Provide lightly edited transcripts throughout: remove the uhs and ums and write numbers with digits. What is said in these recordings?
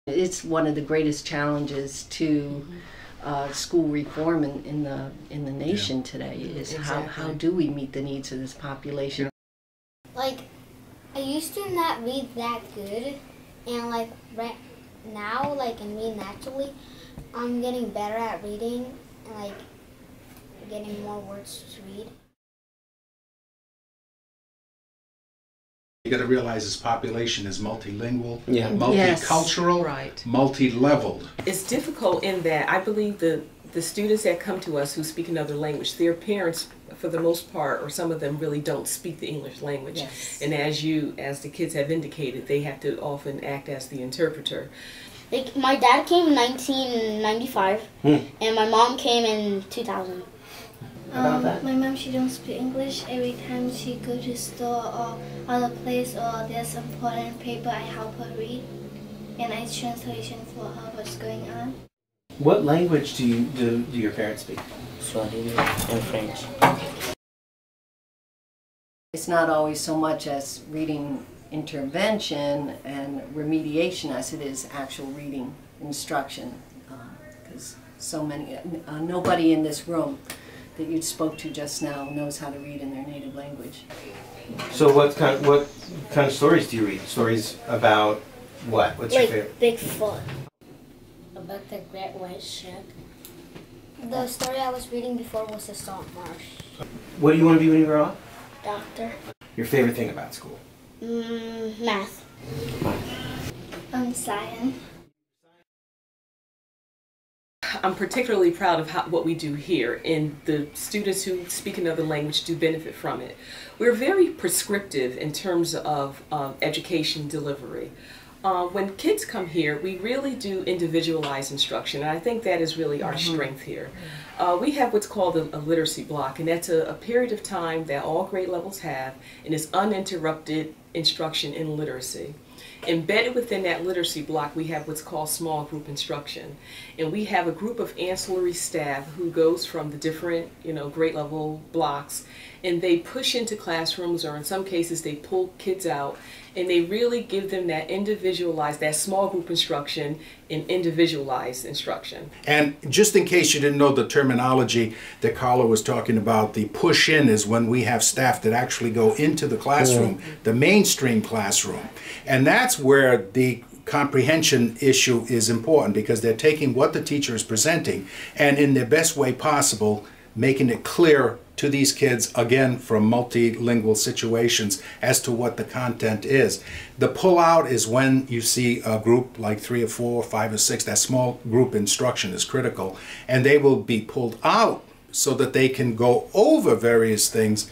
It's one of the greatest challenges to school reform in the nation today is how do we meet the needs of this population? Like, I used to not read that good, and like right now, like in me naturally, I'm getting better at reading and like getting more words to read. You got to realize this population is multilingual, Yes. multicultural, Right. multi-leveled. It's difficult in that I believe the students that come to us who speak another language, their parents, for the most part, or some of them really don't speak the English language. Yes. And as the kids have indicated, they have to often act as the interpreter. Like, my dad came in 1995, and my mom came in 2000. My mom, she don't speak English. Every time she go to store or other place or there's important paper, I help her read, and I translation for her what's going on. What language do your parents speak? Swahili and French. It's not always so much as reading intervention and remediation as it is actual reading instruction, because so many, nobody in this room that you spoke to just now knows how to read in their native language. So what kind of stories do you read? Stories about what? What's your favorite? Bigfoot. About the great white shark. The story I was reading before was the Salt Marsh. What do you want to be when you grow up? Doctor. Your favorite thing about school? Math. Science. I'm particularly proud of what we do here, and the students who speak another language do benefit from it. We're very prescriptive in terms of education delivery. When kids come here, we really do individualized instruction, and I think that is really our strength here. We have what's called a literacy block, and that's a period of time that all grade levels have, and it's uninterrupted instruction in literacy. Embedded within that literacy block, we have what's called small group instruction, and we have a group of ancillary staff who goes from the different grade level blocks, and they push into classrooms, or in some cases they pull kids out, and they really give them that individualized, that small group instruction and individualized instruction. And just in case you didn't know the terminology that Carla was talking about, the push-in is when we have staff that actually go into the classroom, the mainstream classroom. And that's where the comprehension issue is important, because they're taking what the teacher is presenting and in the best way possible making it clear to these kids, again, from multilingual situations, as to what the content is. The pull-out is when you see a group like 3 or 4 or 5 or 6, that small group instruction is critical, and they will be pulled out so that they can go over various things.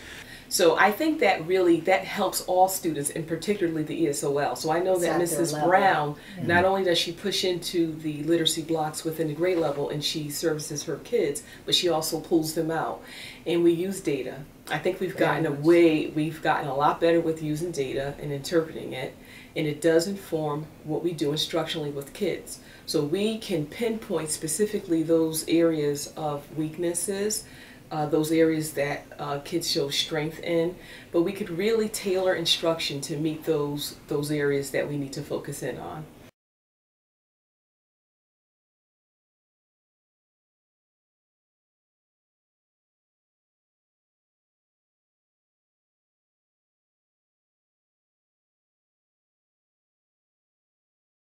So I think that helps all students, and particularly the ESOL. So I know that Mrs. Brown, not only does she push into the literacy blocks within the grade level and she services her kids, but she also pulls them out. And we use data. I think we've gotten a lot better with using data and interpreting it, and it does inform what we do instructionally with kids. So we can pinpoint specifically those areas of weaknesses, those areas that kids show strength in, but we could really tailor instruction to meet those areas that we need to focus in on.